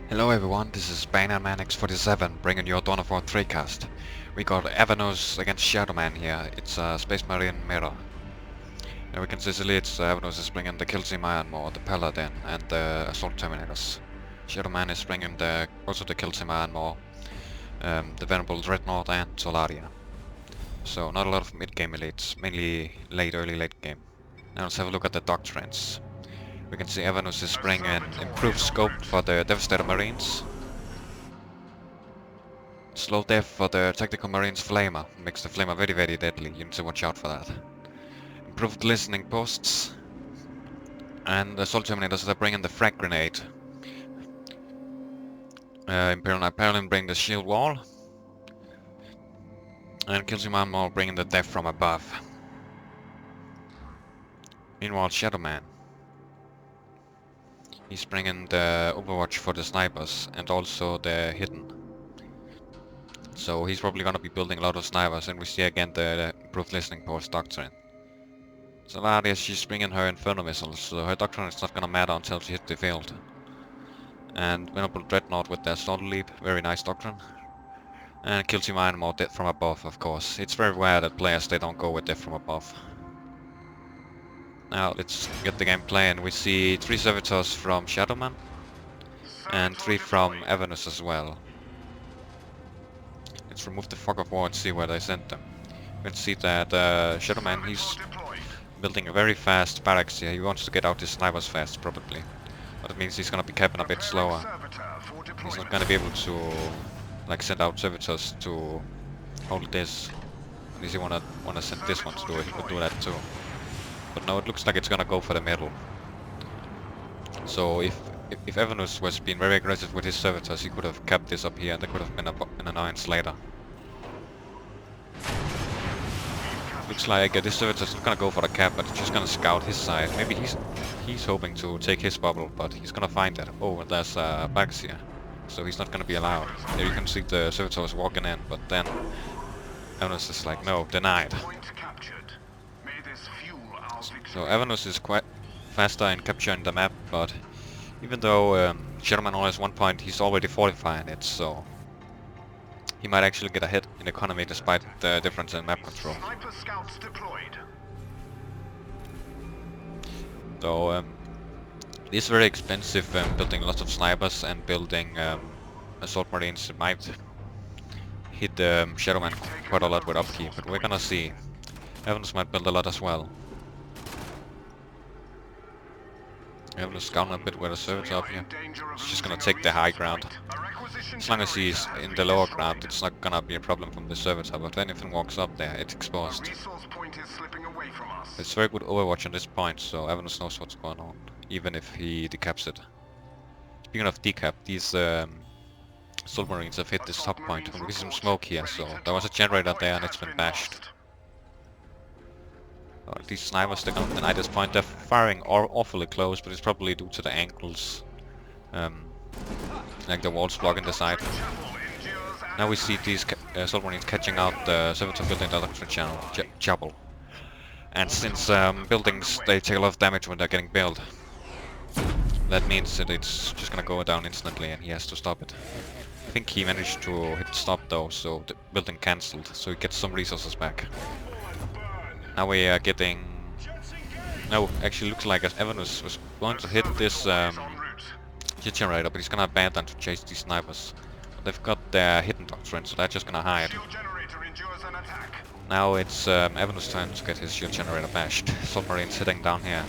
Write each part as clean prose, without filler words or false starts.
Hello everyone, this is Bannerman X47 bringing you a DOW3 cast. We got Avernus against Shadowman here. It's a Space Marine mirror. And we can see it's Avernus is bringing the Kilsim Ironmaw, the Paladin, and the Assault Terminators. Shadowman is bringing also the Kilsim Ironmaw, the Venerable Dreadnought, and Solaria. So not a lot of mid-game elites, mainly early late game. Now let's have a look at the doctrines. We can see Avernus is bringing an improved scope for the Devastator Marines. Slow death for the Tactical Marines Flamer. Makes the Flamer very deadly. You need to watch out for that. Improved listening posts. And Assault Terminators, they're bringing the Frag Grenade. Imperial Hyperion bring the Shield Wall. And Kilsim Ironmaw bringing the Death from Above. Meanwhile, Shadowman. He's bringing the Overwatch for the snipers and also the hidden. So he's probably gonna be building a lot of snipers, and we see again the improved listening post doctrine. Solaria, she's bringing her Inferno missiles, so her doctrine is not gonna matter until she hits the field. And Venerable Dreadnought with the Assault Leap, very nice doctrine. And Kilsim Ironmaw, Death from Above, of course. It's very rare that players they don't go with Death from Above. Now let's get the gameplay, and we see 3 servitors from Shadowman and 3 from Avernus as well. Let's remove the fog of war and see where they sent them. We can see that Shadowman, he's building a very fast barracks here. He wants to get out his snipers fast, probably. But it means he's gonna be capping a bit slower. He's not gonna be able to like send out servitors to hold this. Unless you wanna send this one to do it, he could do that too. But no, it looks like it's gonna go for the middle. So if Avernus was being very aggressive with his servitors, he could have kept this up here and there could have been an annoyance later. Looks like this servitor's not gonna go for the cap, but he's just gonna scout his side. Maybe he's hoping to take his bubble, but he's gonna find that. Oh, there's bags here. So he's not gonna be allowed. There you can see the servitors walking in, but then Avernus is like, no, denied. So Avernus is quite faster in capturing the map, but even though Shadowman only has 1 point, he's already fortifying it, so he might actually get a hit in economy despite the difference in map control. So it is very expensive building lots of snipers and building assault marines. It might hit Shadowman quite a lot with upkeep, but we're gonna see. Avernus might build a lot as well. Avernus scouting a bit where the servitor up here. He's just gonna take the high ground. As long as he's in the lower ground, it's not gonna be a problem from the servitor, but when anything walks up there, it's exposed. It's very good overwatch at this point, so Avernus knows what's going on, even if he decaps it. Speaking of decap, these assault marines have hit this top point. We see some smoke here, so there was a generator there and it's been bashed. These snipers, they're gonna deny this point. They're firing awfully close, but it's probably due to the angles. Like the walls blocking the side. Now we see these assault marines catching out the servitor building the doctrine chapel. And since buildings, they take a lot of damage when they're getting built, that means that it's just gonna go down instantly and he has to stop it. I think he managed to hit stop though, so the building cancelled, so he gets some resources back. Now we are getting... No, actually looks like Avernus was going to hit this generator, but he's gonna abandon to chase these snipers. But they've got their hidden doctrine, so they're just gonna hide. Now it's Avernus' turn to get his shield generator bashed. Submarines hitting down here.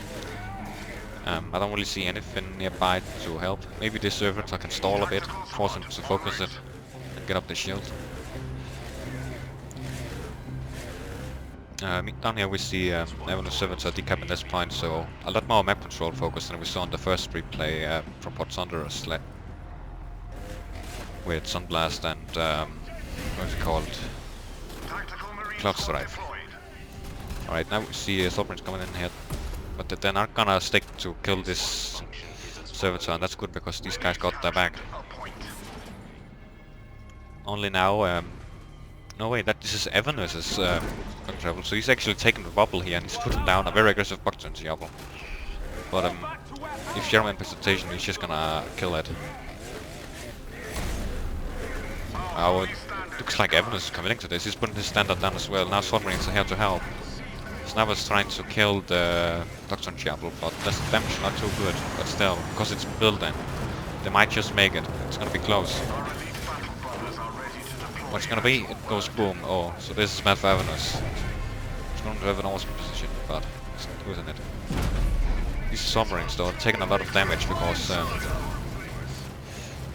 I don't really see anything nearby to help. Maybe this servitor can stall a bit, force him to focus it, and get up the shield. Down here we see Avernus servitor decapping this point, so a lot more map control focus than we saw in the first replay from Port Thunderous with Sunblast and what's it called? Cloud Strife. Alright, now we see assault marines coming in here, but they're not gonna stick to kill this servitor, and that's good because these guys got their back. Only now no wait, this is Avernus's travel, so he's actually taking the bubble here and he's putting down a very aggressive Buckton's Yobble. But if Shadowman puts attention, he's just gonna kill it. Oh, it looks like Avernus is committing to this. He's putting his standard down as well. Now Sword Marines are here to help. Sniper's trying to kill the Doctrine Chapel, but the damage not too good. But still, because it's built in, they might just make it. It's gonna be close. What's gonna be? It goes boom. Oh, so this is bad for Avernus. It's going to have an awesome position, but it's not good in it. These Sword Marines though are taking a lot of damage because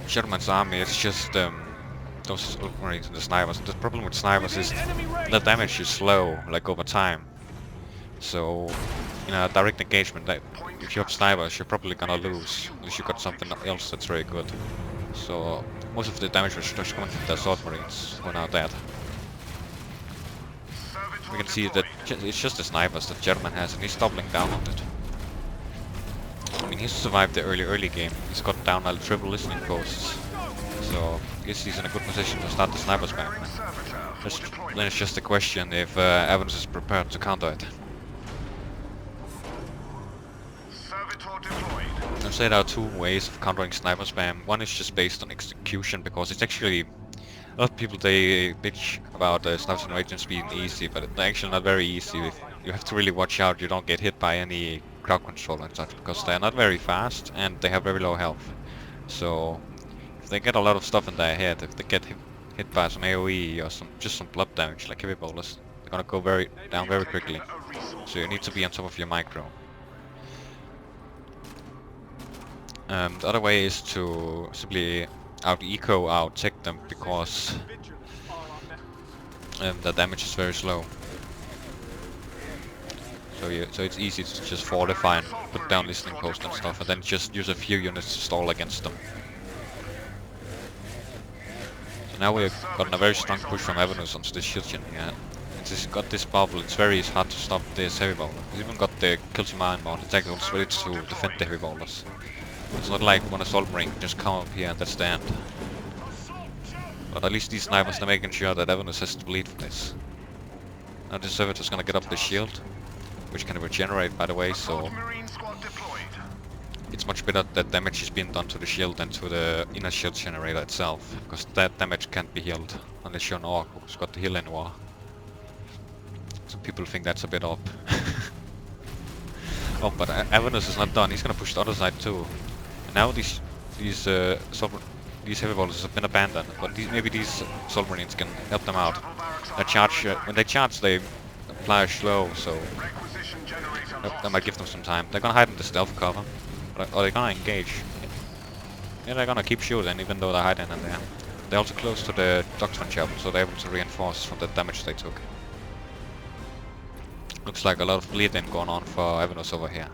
Shadowman's army is just those Sword Marines and the snipers. The problem with snipers is the damage is slow, like over time. So in a direct engagement, like, if you have snipers, you're probably gonna lose unless you got something else that's very good. So most of the damage was just coming from the Sword Marines who are now dead. We can see that it's just the snipers that Shadowman has, and he's doubling down on it. I mean, he's survived the early game. He's got down a triple listening posts, so I guess he's in a good position to start the sniper spam. Then it's just a question if Avernus is prepared to counter it. I'd say there are two ways of countering sniper spam. One is just based on execution, because it's actually... A lot of people, they bitch about snipers and agents being easy, but they're actually not very easy. You have to really watch out you don't get hit by any crowd control and such, because they're not very fast and they have very low health. So if they get a lot of stuff in their head, if they get hit by some AoE or just some blood damage like heavy bowlers, they're gonna go down very quickly. So you need to be on top of your micro. The other way is to simply out-tech them, because the damage is very slow. So it's easy to just fortify and put down listening posts and stuff, and then just use a few units to stall against them. So now we've gotten a very strong push from Avernus onto this shield gen here. It's got this bubble, it's very hard to stop this heavy bowler. It's even got the kill to mine mode, it's actually ready to defend the heavy bowlers. It's not like when a Assault Marine can just come up here and that's the end. But at least these snipers are making sure that Avernus has to bleed for this. Now this servitor's gonna get up the shield, which can regenerate by the way, so it's much better that damage is being done to the shield than to the inner shield generator itself, because that damage can't be healed unless you're an orc who's got the heal in war. Some people think that's a bit up. Oh, but Avernus is not done, he's gonna push the other side too. And now these heavy bowlers have been abandoned, but maybe these Assault Marines can help them out. When they charge, they apply slow, so that might give them some time. They're gonna hide in the stealth cover, or they're gonna engage. Yeah, they're gonna keep shooting even though they're hiding in there. They're also close to the Doctrine Chapel, so they're able to reinforce from the damage they took. Looks like a lot of bleeding going on for Avernus over here.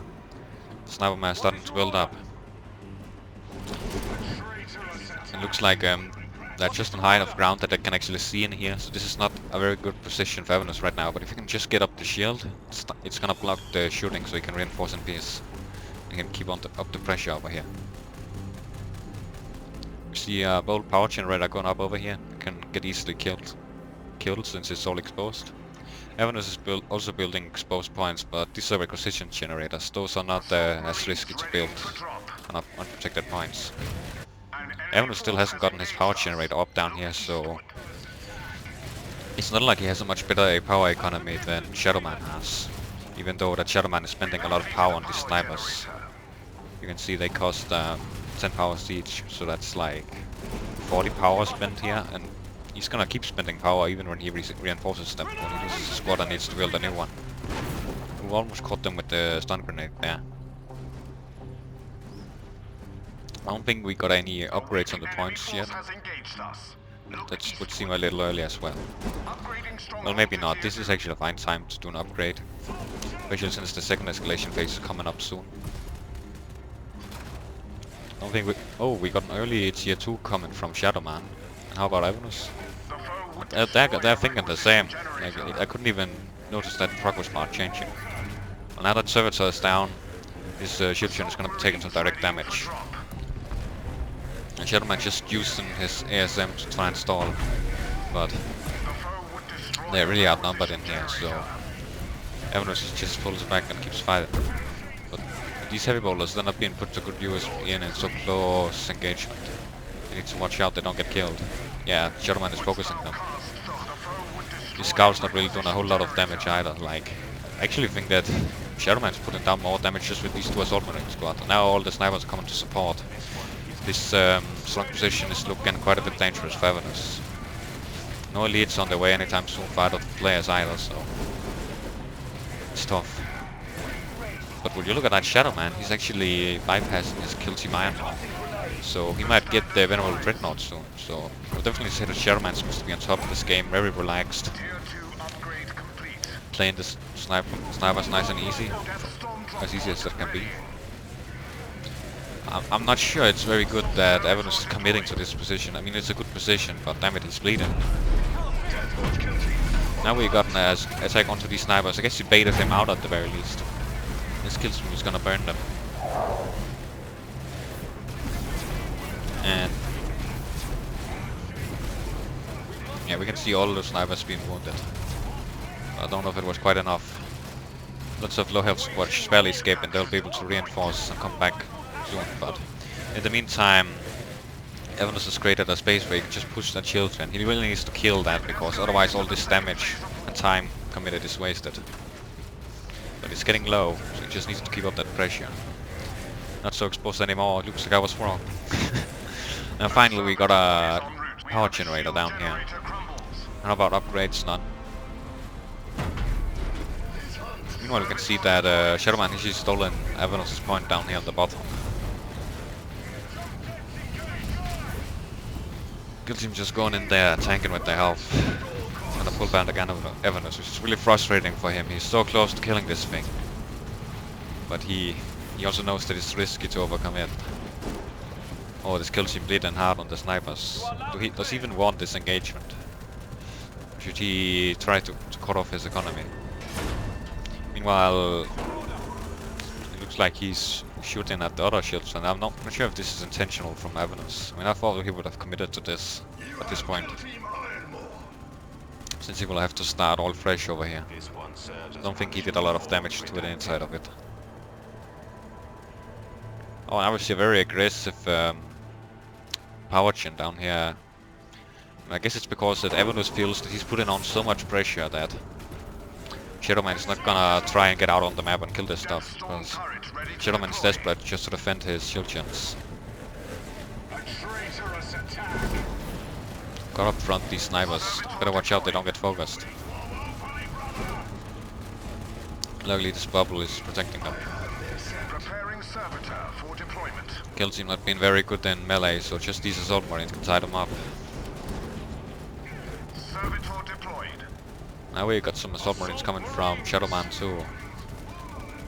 The sniper man is starting to build up. It looks like they're just on high enough ground that they can actually see in here, so this is not a very good position for Avernus right now, but if you can just get up the shield, it's gonna block the shooting so you can reinforce in peace. You can keep up the pressure over here. You see a bold power generator going up over here. You can get easily killed since it's all exposed. Avernus is also building exposed points, but these are requisition generators. Those are not as risky to build on unprotected points. Avernus still hasn't gotten his power generator up down here, so it's not like he has a much better power economy than Shadowman has. Even though that Shadowman is spending a lot of power on these snipers. You can see they cost 10 powers each, so that's like 40 power spent here, and he's gonna keep spending power even when he reinforces them, when he loses his squad and needs to build a new one. We almost caught them with the stun grenade there. I don't think we got any upgrades on the points yet. That would seem a little early as well. Well, maybe not. This is actually a fine time to do an upgrade, especially since the second escalation phase is coming up soon. I don't think we... Oh, we got an early tier 2 coming from Shadowman. And how about Avernus? They're thinking the same. Like, I couldn't even notice that progress bar changing. Well, now that Servitor is down, his shield gen is going to be taking some direct damage. And Shadowman just using his ASM to try and stall, but they're really outnumbered in here, so Avernus just pulls back and keeps fighting. But These heavy bowlers, they're not being put to good use in so close engagement. You need to watch out they don't get killed. Yeah, Shadowman is focusing them. These scouts not really doing a whole lot of damage either. Like, I actually think that Shadowman's putting down more damage just with these two assault marine squad. Now all the snipers are coming to support. This strong position is looking quite a bit dangerous for Avernus. No elites on the way anytime soon for other players either, so it's tough. But when you look at that Shadowman, he's actually bypassing his kill team iron now. So he might get the Venerable Dreadnought soon. So I'll definitely say that Shadowman seems to be on top of this game, very relaxed. Playing the snipers nice and easy. As easy as that can be. I'm not sure it's very good that Avernus is committing to this position. I mean, it's a good position, but damn it, he's bleeding. Now we got an attack onto these snipers. I guess he baited him out at the very least. This kill stream is gonna burn them. And yeah, we can see all the snipers being wounded. I don't know if it was quite enough. Lots of low health squads barely escape and they'll be able to reinforce and come back soon, but in the meantime Avernus has created a space where he can just push that children. He really needs to kill that because otherwise all this damage and time committed is wasted. But it's getting low, so he just needs to keep up that pressure. Not so exposed anymore, it looks like I was wrong. And finally we got a power generator down here. How about upgrades? None. Meanwhile, you can see that Shadowman has stolen Avernus' point down here on the bottom. Kill team just going in there, tanking with their health. Gonna pull back again over Avernus, which is really frustrating for him. He's so close to killing this thing. But he also knows that it's risky to overcome it. Oh, this kill team bleeding hard on the snipers. Does he even want this engagement? Should he try to cut off his economy? Meanwhile, it looks like he's shooting at the other shields, and I'm not sure if this is intentional from Avernus. I mean, I thought he would have committed to this at this point, since he will have to start all fresh over here. I don't think he did a lot of damage to the inside of it. Oh, and obviously a very aggressive power gen down here. And I guess it's because that Avernus feels that he's putting on so much pressure that Shadowman is not gonna try and get out on the map and kill this stuff, because Shadowman is desperate just to defend his shield gens. Got up front these snipers, better watch out they don't get focused. Luckily this bubble is protecting them. Kill team not been very good in melee, so just these assault marines can tie them up. Now we got some assault marines coming from Shadowman too.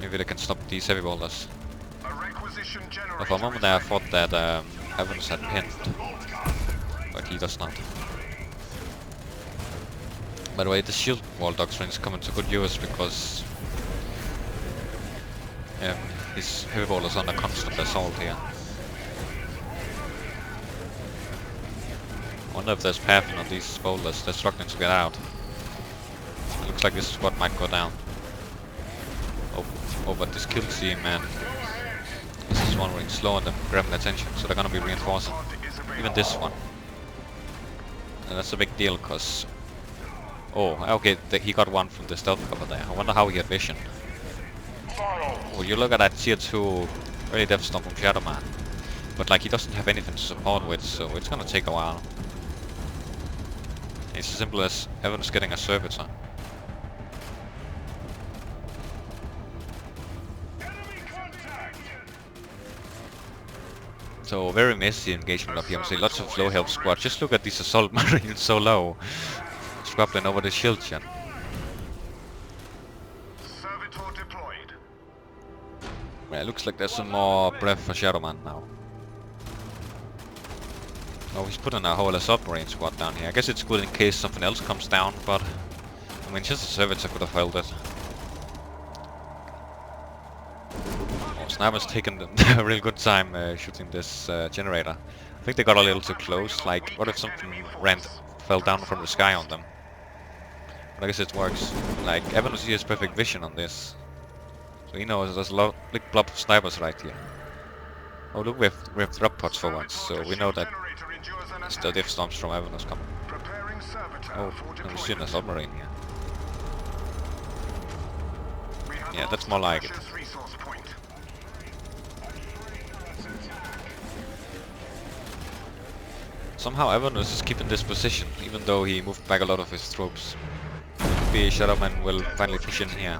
Maybe they can stop these heavy boulders. But for a moment there I thought that Avernus had pinned, but he does not. By the way, the shield wall doctrine is coming to good use because his heavy boulders under constant assault here. I wonder if there's pathing on these boulders. They're struggling to get out. Looks like this squad might go down. Oh, but this kill team, man. This is one where it's slowing them, grabbing attention, so they're gonna be reinforcing. Even this one. And that's a big deal, cause... Oh, okay, he got one from the stealth cover there. I wonder how he had vision. Oh, you look at that tier 2, really Death Storm from Shadowman. But like, he doesn't have anything to support with, so it's gonna take a while. It's as simple as Avernus getting a servitor. So very messy engagement up here. I'm saying lots of low health squads. Just look at these assault marines so low, scrabbling over the shield gen. Well, it looks like there's some more breath for Shadowman now. Oh, he's putting a whole assault marine squad down here. I guess it's good in case something else comes down, but I mean, just a servitor could have held it. Sniper's taking a real good time shooting this generator. I think they got a little too close. Like, what if something fell down from the sky on them? But I guess it works. Like, Avernus has perfect vision on this. So he knows there's a lot big blob of snipers right here. Oh look, we have drop pods for once, so we know that it's the diff storms from Avernus coming. Oh, and we see a submarine here. Yeah, that's more like it. Somehow Avernus is keeping this position, even though he moved back a lot of his troops. Maybe Shadowman will finally push in here.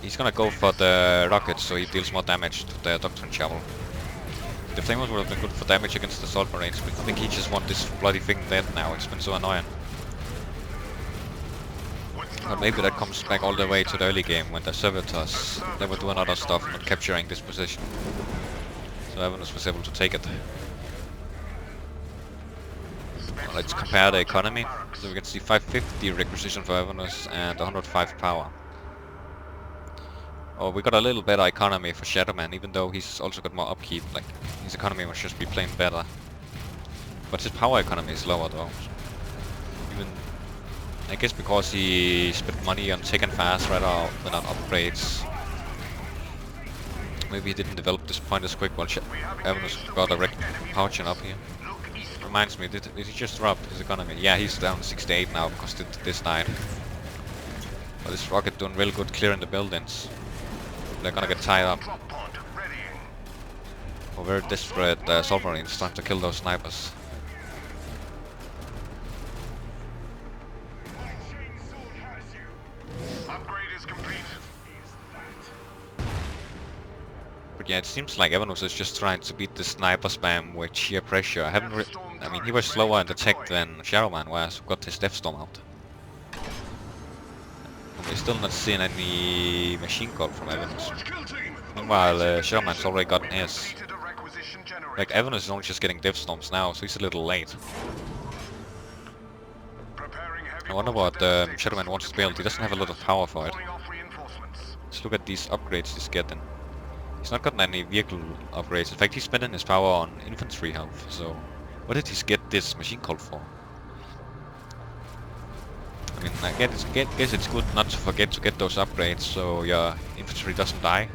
He's gonna go for the rockets, so he deals more damage to the Doctrine Chapel. The flamers would have been good for damage against the assault marines, but I think he just wants this bloody thing dead now. It's been so annoying. But maybe that comes back all the way to the early game when the servitors, they were doing other stuff, not capturing this position. So Avernus was able to take it. Well, let's compare the economy. So we can see 550 requisition for Avernus and 105 power. Oh, we got a little better economy for Shadowman, even though he's also got more upkeep. Like, his economy must just be plain better. But his power economy is lower though. Even, I guess because he spent money on taking fast rather than on upgrades. Maybe he didn't develop this point as quick while Avernus got a power gen up here. Reminds me, did he just drop his economy? Yeah, he's down 68 now because this died. But this rocket doing real good clearing the buildings. They're gonna get tied up. Oh, very desperate submarines trying to kill those snipers. But yeah, it seems like Avernus is just trying to beat the sniper spam with sheer pressure. I mean, he was slower in the tech than Shadowman was, who got his Death Storm out. We're still not seeing any machine gun from Avernus. Meanwhile, Shadowman's already gotten his. Like, Avernus is only just getting Death Storms now, so he's a little late. I wonder what Shadowman wants to build. He doesn't have a lot of power for it. Let's look at these upgrades he's getting. He's not gotten any vehicle upgrades. In fact, he's spending his power on infantry health, so... What did he get this machine cult for? I mean, I guess it's good not to forget to get those upgrades so your infantry doesn't die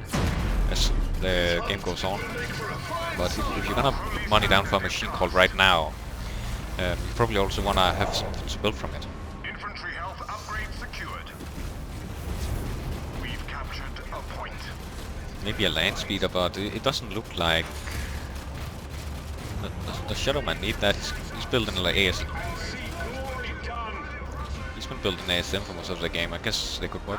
as the game goes on. But if you're gonna put money down for a machine cult right now, you probably also wanna have something to build from it. Infantry health upgrade secured. We've captured a point. Maybe a land speeder, but it doesn't look like... Does Shadowman need that? He's building like ASM. He's been building ASM for most of the game. I guess they could work.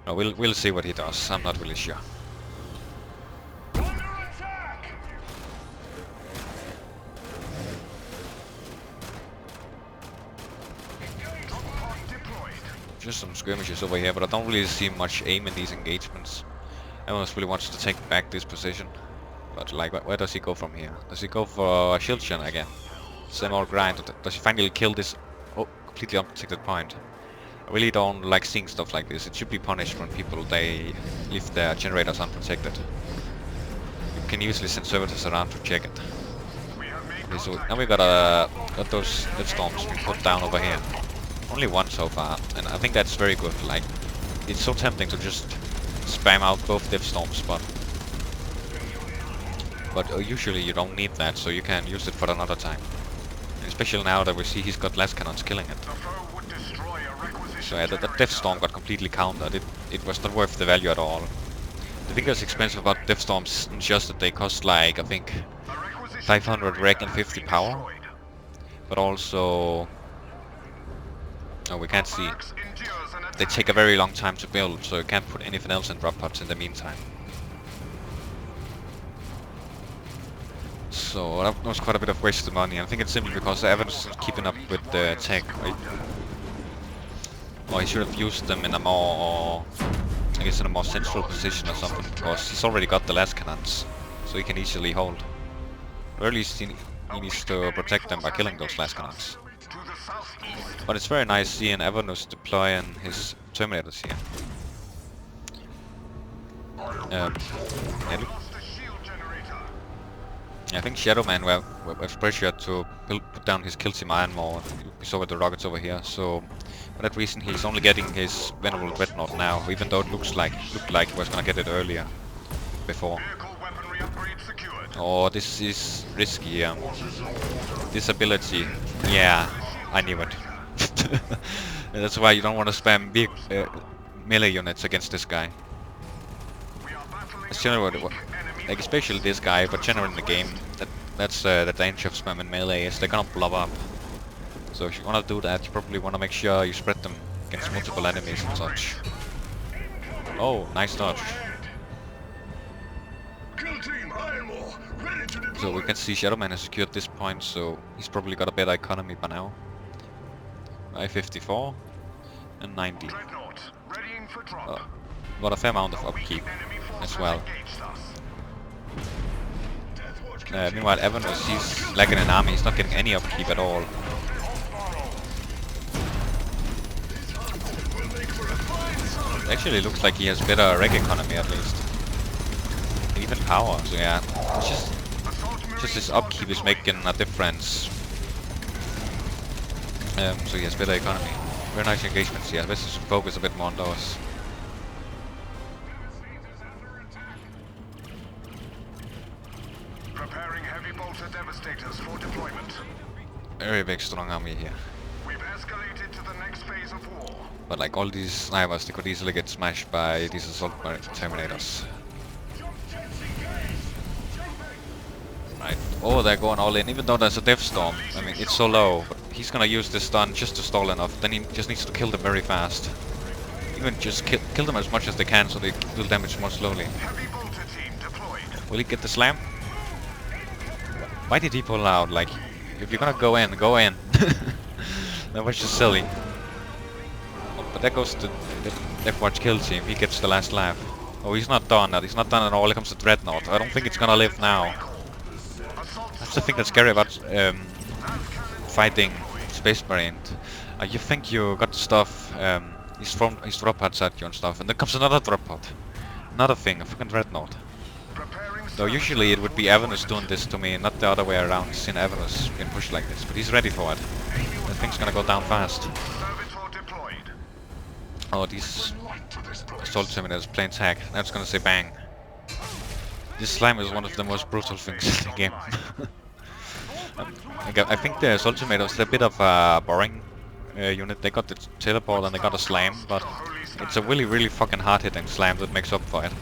No, we'll see what he does. I'm not really sure. Just some skirmishes over here, but I don't really see much aim in these engagements. Everyone really wants to take back this position. But like, where does he go from here? Does he go for a shield gen again? Same old grind. Does he finally kill this completely unprotected point? I really don't like seeing stuff like this. It should be punished when people they leave their generators unprotected. You can usually send servitors around to check it. Okay, so now we got those Death Storms being put down over here. Only one so far, and I think that's very good. Like, it's so tempting to just spam out both Death Storms, but usually you don't need that, so you can use it for another time. And especially now that we see he's got less cannons killing it. So yeah, that Death Storm got completely countered. It was not worth the value at all. The thing that's expensive about Death Storms is just that they cost like, I think, 500 rec and 50 power. But also... Oh, we can't see. They take a very long time to build, so you can't put anything else in drop pods in the meantime. So that was quite a bit of wasted money. I think it's simply because Avernus isn't keeping up with the tech. Or he should have used them in a more, I guess, in a more central position or something, because he's already got the last cannons, so he can easily hold. Or at least he needs to protect them by killing those last cannons. But it's very nice seeing Avernus deploying his Terminators here. Yeah, I think Shadowman was pressured to put down his kill team iron more. We saw with the rockets over here, so for that reason he's only getting his Venerable Dreadnought now, even though it looked like he was gonna get it earlier before. Vehicle weaponry upgrade secured. Oh, this is risky. This ability, yeah, I knew it. That's why you don't want to spam big melee units against this guy. We are battling It's generally like especially this guy, but generally in the game, that's the danger of spamming melee is they're gonna blow up. So if you wanna do that, you probably wanna make sure you spread them against multiple enemies and such. Oh, nice dodge. Kill team Ironmore, ready to deploy. So we can see Shadowman has secured this point, so he's probably got a better economy by now. 54 and 90. Dreadnought, readying for drop. Got a fair amount of upkeep Enemy force as has well. engaged us. Meanwhile, Avernus, he's lacking an army. He's not getting any upkeep at all. It actually looks like he has better reg economy at least. Even power, so yeah. It's just his upkeep is making a difference. So he has better economy. Very nice engagements here. Let's just focus a bit more on those. Preparing heavy bolter devastators for deployment. Very big strong army here. We've escalated to the next phase of war. But like all these snipers, they could easily get smashed by these assault terminators. Right. Oh, they're going all in, even though there's a death storm. I mean, it's so low, but he's gonna use this stun just to stall enough. Then he just needs to kill them very fast. Even just kill them as much as they can, so they deal damage more slowly. Heavy bolter team deployed. Will he get the slam? Why did he pull out? Like, if you're gonna go in, go in. That was just silly. Oh, but there goes the Death Watch kill team. He gets the last laugh. Oh, he's not done. He's not done at all. Here comes the Dreadnought. I don't think it's gonna live now. That's the thing that's scary about fighting Space Marine. You think you got the stuff, his drop pods at you and stuff, and then comes another drop pod. Another thing, a fucking Dreadnought. Though usually it would be Avernus doing this to me, not the other way around. He's seen Avernus being pushed like this, but he's ready for it. That thing's gonna go down fast. Servitor deployed. Oh, these assault terminators playing tag. Now it's gonna say bang. This slime is one of the most brutal things in the game. I think the assault terminators are a bit of a boring unit. They got the teleport and they got a slam, but it's a really fucking hard-hitting slam that makes up for it.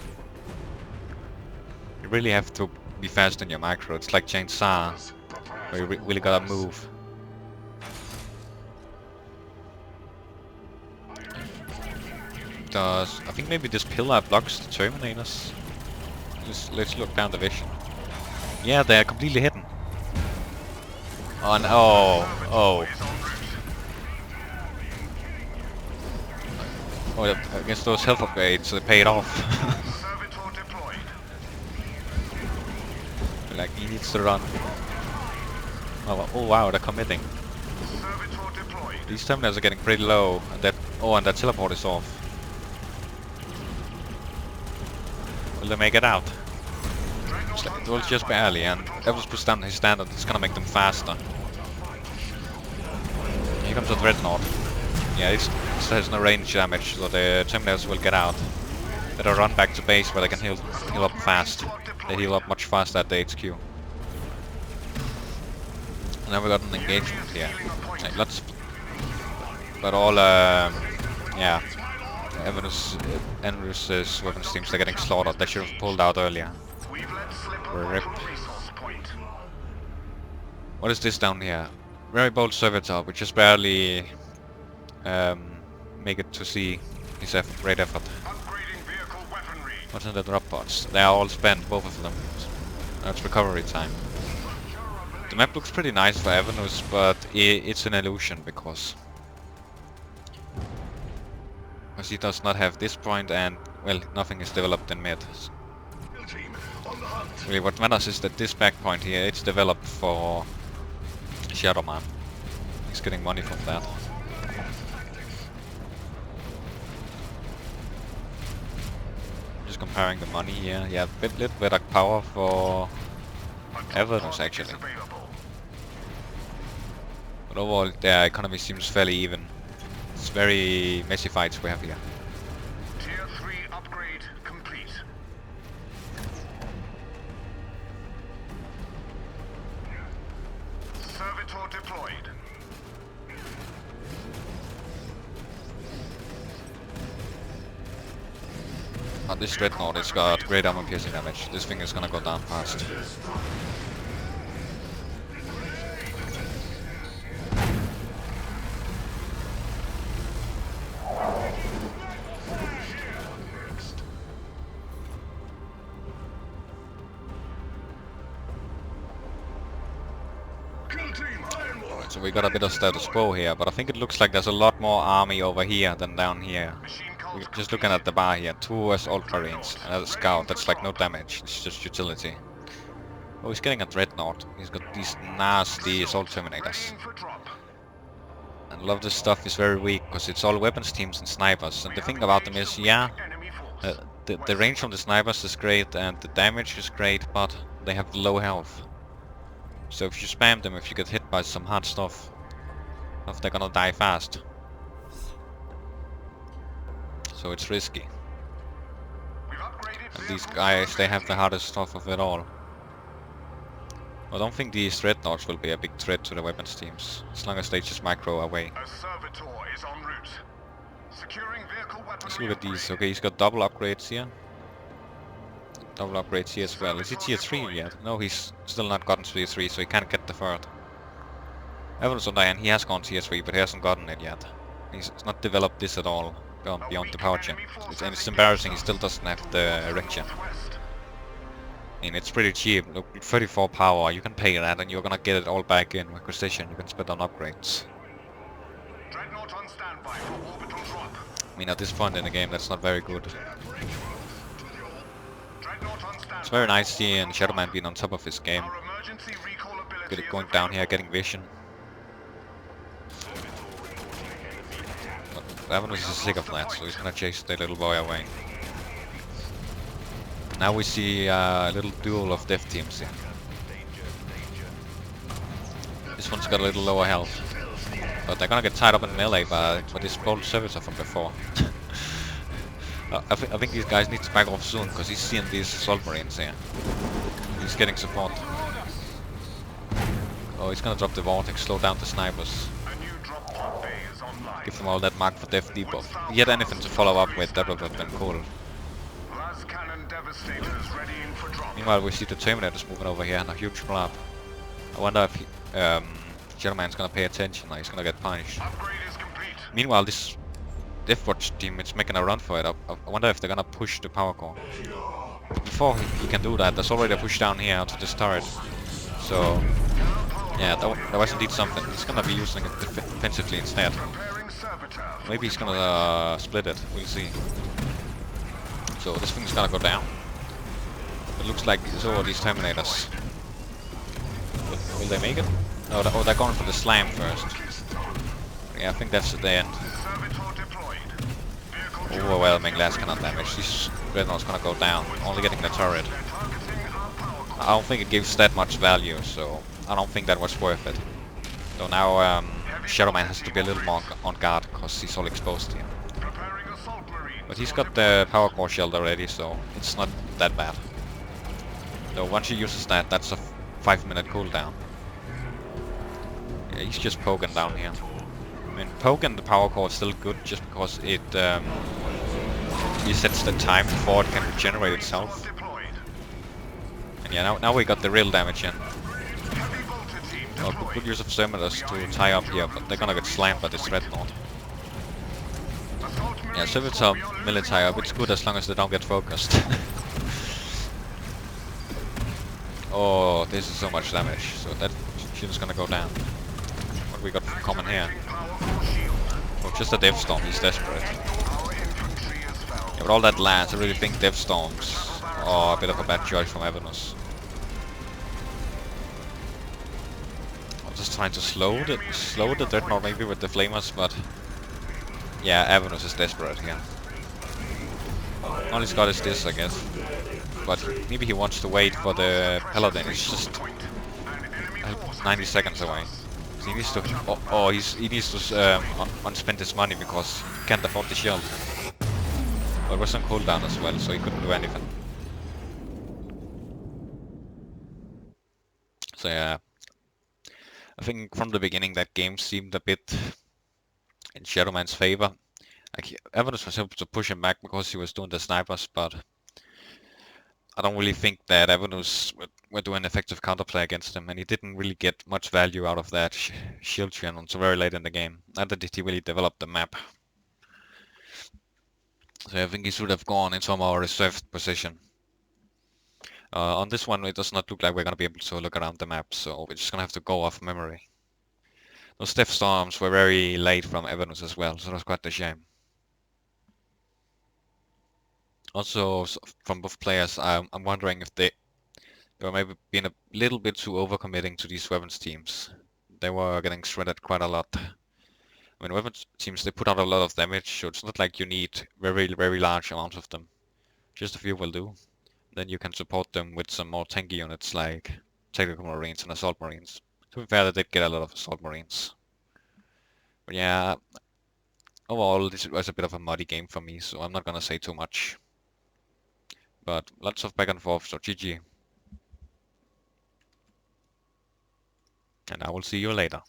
You really have to be fast in your micro. It's like Chainsaw, where you really gotta move. I think maybe this pillar blocks the Terminators. Let's look down the vision. Yeah, they're completely hidden. Oh, and oh. Oh, against those health upgrades, they paid off. Servitor deployed. Like, he needs to run. Oh wow, they're committing. Servitor deployed. These terminals are getting pretty low, and that teleport is off. Will they make it out? It was just barely, and Evans puts down his standard. It's gonna make them faster. Here comes a Dreadnought. Yeah, it has no range damage, so the Terminators will get out. Better run back to base where they can heal up fast. They heal up much faster at the HQ. And now we got an engagement here. Like, but all, yeah. Avernus's weapons teams are getting slaughtered. They should have pulled out earlier. We've let slip a Rip. vital resource point. What is this down here? Very bold servitor, which just barely make it to see his great effort. Upgrading vehicle weaponry. What's in the drop pods? They are all spent, both of them. That's recovery time. The map looks pretty nice for Avernus, but it's an illusion because he does not have this point, and well, nothing is developed in mid. Really, what matters is that this back point here, it's developed for Shadowman. He's getting money from that. Just comparing the money here. Yeah, little better power for Avernus actually. But overall, their economy seems fairly even. It's very messy fights we have here. Tier 3 upgrade complete. Servitor deployed. This Dreadnought has got great armor piercing damage. This thing is gonna go down fast. So we got a bit of status quo here, but I think it looks like there's a lot more army over here than down here. We're just looking at the bar here, 2 assault marines and a scout. That's like no damage, it's just utility. Oh, he's getting a dreadnought. He's got these nasty assault terminators. And a lot of this stuff is very weak because it's all weapons teams and snipers. And the thing about them is, yeah, the range from the snipers is great and the damage is great, but they have low health. So if you spam them, if you get hit by some hard stuff, they're gonna die fast. So it's risky. And these guys, they have the hardest stuff of it all. I don't think these dreadnoughts will be a big threat to the weapons teams, as long as they just micro away. A servitor is en route. Securing vehicle weaponry. Let's look at these. Okay, he's got double upgrades here. Double upgrades here as well. Is he tier 3 yet? No, he's still not gotten to tier 3, so he can't get the third. Avernus on Diane, he has gone tier 3, but he hasn't gotten it yet. He's not developed this at all, beyond the power gen. And it's embarrassing, he still doesn't have the erection. I mean, it's pretty cheap. Look, 34 power, you can pay that and you're gonna get it all back in acquisition. You can spend on upgrades. Dreadnought on standby for orbital drop. I mean, at this point in the game, that's not very good. Dreadnought on standby. It's very nice seeing Shadowman being on top of his game. Our emergency recall ability Get it is going down here, available. getting vision. But Avernus is sick of that, so he's gonna chase the little boy away. Now we see a little duel of death teams here. This one's got a little lower health. But they're gonna get tied up in melee by this bold servitor from before. I think these guys need to back off soon, because he's seeing these assault marines here. He's getting support. Oh, he's gonna drop the vortex, slow down the snipers. A new drop pod bay is online. Give them all that mark for death debuff. Yet anything to follow up with, that would have been cool. Las cannon devastators readying for drop. Meanwhile, we see the Terminators moving over here and a huge blob. I wonder if Shadowman's gonna pay attention or he's gonna get punished. Upgrade is complete. Meanwhile, this Death Watch team is making a run for it. I wonder if they're gonna push the power core. Before he can do that, there's already a push down here onto this turret. So, yeah, that was indeed something. He's gonna be using it defensively instead. Preparing servitor. Maybe he's gonna split it. We'll see. So this thing's gonna go down. It looks like so are these Terminators. Will they make it? No, they're going for the slam first. Yeah, I think that's the end. Servitor deployed. Vehicle Overwhelming last cannon damage. This Dreadnought's gonna go down, only getting the turret. targeting our power core. I don't think it gives that much value, so I don't think that was worth it. So now Shadowman has to be a little more on guard, because he's all exposed here. Preparing assault marines. But he's got the power core shield already, so it's not that bad. So once he uses that, that's a 5-minute cooldown. Yeah, he's just poking down here. I mean, poking the power core is still good, just because it resets the time before it can regenerate itself. Deployed. And yeah, now we got the real damage in. Heavy bolter team Oh, deployed. good use of Servitors to tie up here, but they're gonna get slammed by this Dreadnought. Assault Yeah, marines Servitor will be on melee tie up, it's good as long as they don't get focused. Oh, this is so much damage, so that shield's gonna go down. What we got common here? power core shield. Oh, just a Death Storm, he's desperate. Our infantry is fell. Yeah, with all that lands, I really think Death Storms are a bit of a bad choice from Avernus. I'm just trying to slow the Dreadnought maybe with the Flamers, but yeah, Avernus is desperate here. All he's got is this, I guess. but maybe he wants to wait for the Paladin. It's just 90 seconds away. So he needs to. He needs to unspend his money because he can't afford the shield. But it was on cooldown as well, so he couldn't do anything. So yeah, I think from the beginning that game seemed a bit in Shadowman's favor. Like Avernus was able to push him back because he was doing the snipers, but I don't really think that Avernus were doing effective counterplay against him, and he didn't really get much value out of that shield channel until very late in the game. Neither did he really develop the map. So I think he should have gone into a more reserved position. On this one, it does not look like we're going to be able to look around the map, so we're just going to have to go off memory. Those Death Storms were very late from Avernus as well, so that's quite a shame. Also, from both players, I'm wondering if they were maybe being a little bit too overcommitting to these weapons teams. They were getting shredded quite a lot. I mean, weapons teams, they put out a lot of damage, so it's not like you need very, very large amounts of them. Just a few will do. Then you can support them with some more tanky units like Tactical Marines and Assault Marines. To be fair, they did get a lot of Assault Marines. But yeah, overall this was a bit of a muddy game for me, so I'm not gonna say too much. But lots of back and forth, so GG. And I will see you later.